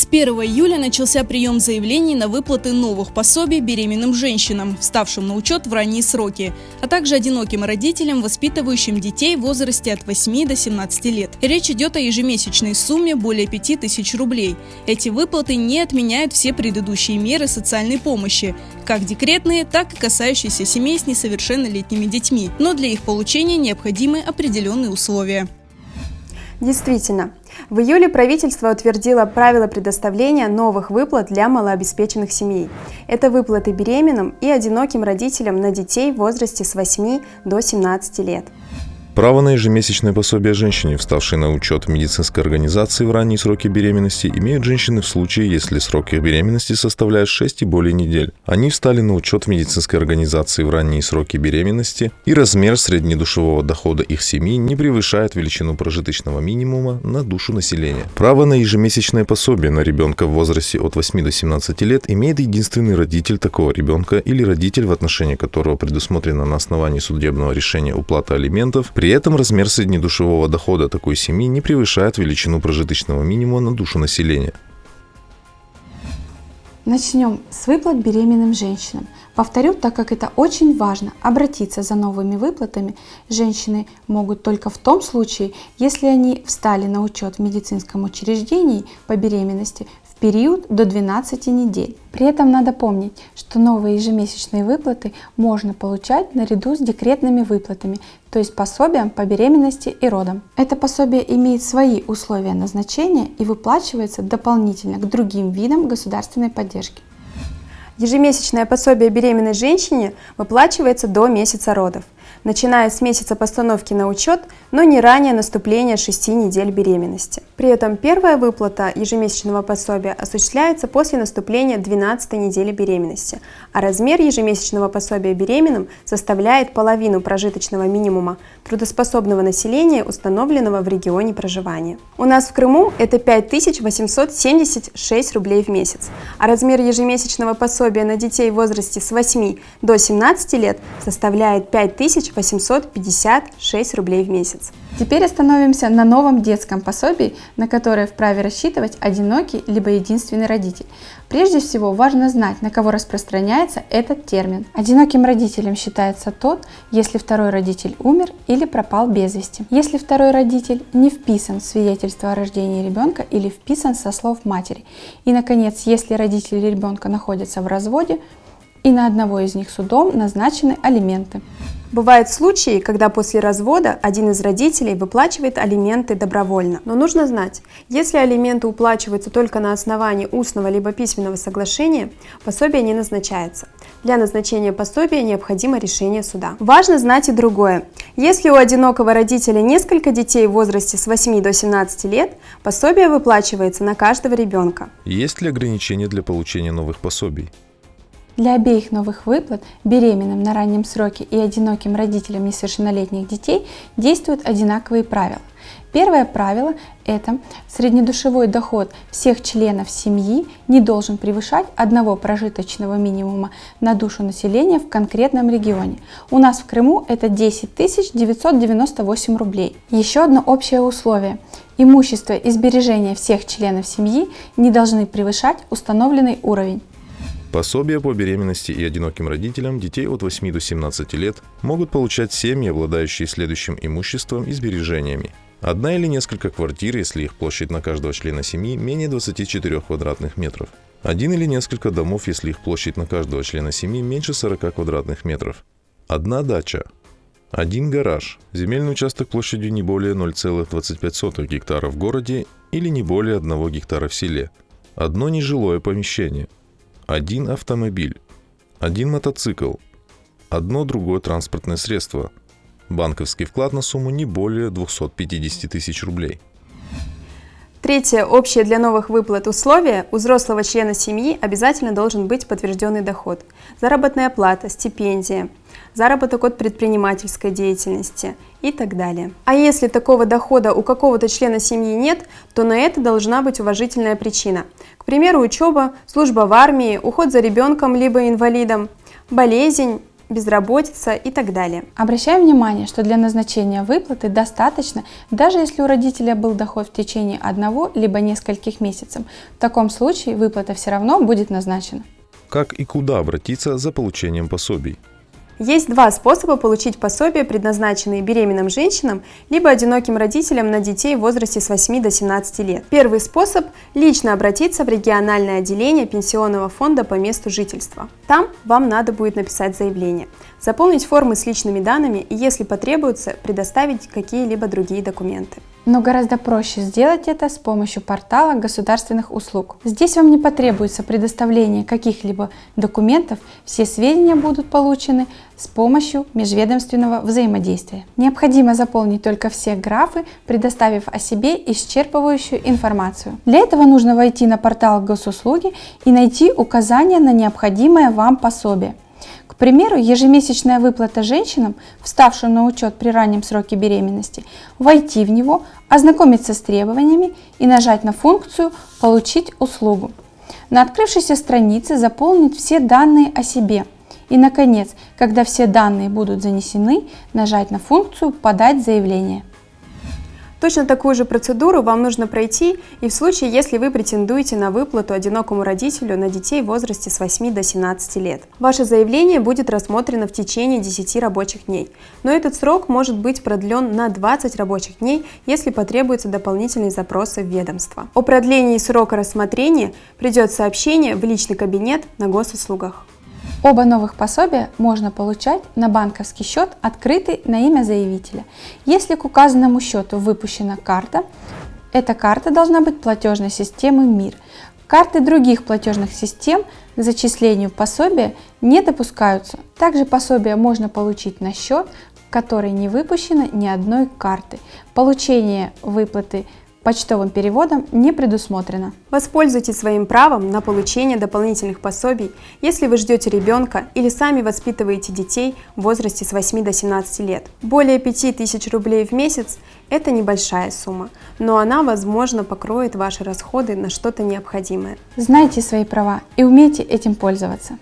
С 1 июля начался прием заявлений на выплаты новых пособий беременным женщинам, вставшим на учет в ранние сроки, а также одиноким родителям, воспитывающим детей в возрасте от 8 до 17 лет. Речь идет о ежемесячной сумме более 5000 рублей. Эти выплаты не отменяют все предыдущие меры социальной помощи, как декретные, так и касающиеся семей с несовершеннолетними детьми, но для их получения необходимы определенные условия. Действительно, в июле правительство утвердило правила предоставления новых выплат для малообеспеченных семей. Это выплаты беременным и одиноким родителям на детей в возрасте с 8 до 17 лет. Право на ежемесячное пособие женщине, вставшей на учет в медицинской организации в ранние сроки беременности, имеют женщины в случае, если срок их беременности составляет 6 и более недель. Они встали на учет в медицинской организации в ранние сроки беременности, и размер среднедушевого дохода их семьи не превышает величину прожиточного минимума на душу населения. Право на ежемесячное пособие на ребенка в возрасте от 8 до 17 лет имеет единственный родитель такого ребенка или родитель, в отношении которого предусмотрена на основании судебного решения уплата алиментов. При этом размер среднедушевого дохода такой семьи не превышает величину прожиточного минимума на душу населения. Начнем с выплат беременным женщинам. Повторю, так как это очень важно, обратиться за новыми выплатами женщины могут только в том случае, если они встали на учет в медицинском учреждении по беременности в период до 12 недель. При этом надо помнить, что новые ежемесячные выплаты можно получать наряду с декретными выплатами, то есть пособием по беременности и родам. Это пособие имеет свои условия назначения и выплачивается дополнительно к другим видам государственной поддержки. Ежемесячное пособие беременной женщине выплачивается до месяца родов, начиная с месяца постановки на учет, но не ранее наступления 6 недель беременности. При этом первая выплата ежемесячного пособия осуществляется после наступления 12 недели беременности, а размер ежемесячного пособия беременным составляет половину прожиточного минимума трудоспособного населения, установленного в регионе проживания. У нас в Крыму это 5876 рублей в месяц, а размер ежемесячного пособия на детей в возрасте с 8 до 17 лет составляет 5856 рублей в месяц. Теперь остановимся на новом детском пособии, на которое вправе рассчитывать одинокий либо единственный родитель. Прежде всего важно знать, на кого распространяется этот термин. Одиноким родителем считается тот, если второй родитель умер или пропал без вести, если второй родитель не вписан в свидетельство о рождении ребенка или вписан со слов матери, и, наконец, если родители ребенка находятся в разводе и на одного из них судом назначены алименты. Бывают случаи, когда после развода один из родителей выплачивает алименты добровольно. Но нужно знать, если алименты уплачиваются только на основании устного либо письменного соглашения, пособие не назначается. Для назначения пособия необходимо решение суда. Важно знать и другое. Если у одинокого родителя несколько детей в возрасте с 8 до 17 лет, пособие выплачивается на каждого ребенка. Есть ли ограничения для получения новых пособий? Для обеих новых выплат, беременным на раннем сроке и одиноким родителям несовершеннолетних детей, действуют одинаковые правила. Первое правило – это среднедушевой доход всех членов семьи не должен превышать одного прожиточного минимума на душу населения в конкретном регионе. У нас в Крыму это 10 998 рублей. Еще одно общее условие – имущество и сбережения всех членов семьи не должны превышать установленный уровень. Пособия по беременности и одиноким родителям детей от 8 до 17 лет могут получать семьи, обладающие следующим имуществом и сбережениями. Одна или несколько квартир, если их площадь на каждого члена семьи менее 24 квадратных метров. Один или несколько домов, если их площадь на каждого члена семьи меньше 40 квадратных метров. Одна дача. Один гараж. Земельный участок площадью не более 0,25 гектара в городе или не более 1 гектара в селе. Одно нежилое помещение. Один автомобиль, один мотоцикл, одно другое транспортное средство, банковский вклад на сумму не более 250 тысяч рублей. Третье, общее для новых выплат условие: у взрослого члена семьи обязательно должен быть подтвержденный доход, заработная плата, стипендия, заработок от предпринимательской деятельности и так далее. А если такого дохода у какого-то члена семьи нет, то на это должна быть уважительная причина. К примеру, учеба, служба в армии, уход за ребенком либо инвалидом, болезнь безработица и так далее. Обращаем внимание, что для назначения выплаты достаточно, даже если у родителя был доход в течение одного либо нескольких месяцев. В таком случае выплата все равно будет назначена. Как и куда обратиться за получением пособий? Есть два способа получить пособия, предназначенные беременным женщинам либо одиноким родителям на детей в возрасте с 8 до 17 лет. Первый способ – лично обратиться в региональное отделение пенсионного фонда по месту жительства. Там вам надо будет написать заявление, заполнить формы с личными данными и, если потребуется, предоставить какие-либо другие документы. Но гораздо проще сделать это с помощью портала государственных услуг. Здесь вам не потребуется предоставление каких-либо документов, все сведения будут получены с помощью межведомственного взаимодействия. Необходимо заполнить только все графы, предоставив о себе исчерпывающую информацию. Для этого нужно войти на портал госуслуги и найти указания на необходимое вам пособие. К примеру, ежемесячная выплата женщинам, вставшим на учет при раннем сроке беременности, войти в него, ознакомиться с требованиями и нажать на функцию «Получить услугу». На открывшейся странице заполнить все данные о себе. И, наконец, когда все данные будут занесены, нажать на функцию «Подать заявление». Точно такую же процедуру вам нужно пройти и в случае, если вы претендуете на выплату одинокому родителю на детей в возрасте с 8 до 17 лет. Ваше заявление будет рассмотрено в течение 10 рабочих дней, но этот срок может быть продлен на 20 рабочих дней, если потребуются дополнительные запросы в ведомство. О продлении срока рассмотрения придет сообщение в личный кабинет на госуслугах. Оба новых пособия можно получать на банковский счет, открытый на имя заявителя. Если к указанному счету выпущена карта, эта карта должна быть платежной системы МИР. Карты других платежных систем к зачислению пособия не допускаются. Также пособие можно получить на счет, в который не выпущено ни одной карты. Получение выплаты почтовым переводом не предусмотрено. Воспользуйтесь своим правом на получение дополнительных пособий, если вы ждете ребенка или сами воспитываете детей в возрасте с 8 до 17 лет. Более 5000 рублей в месяц – это небольшая сумма, но она, возможно, покроет ваши расходы на что-то необходимое. Знайте свои права и умейте этим пользоваться.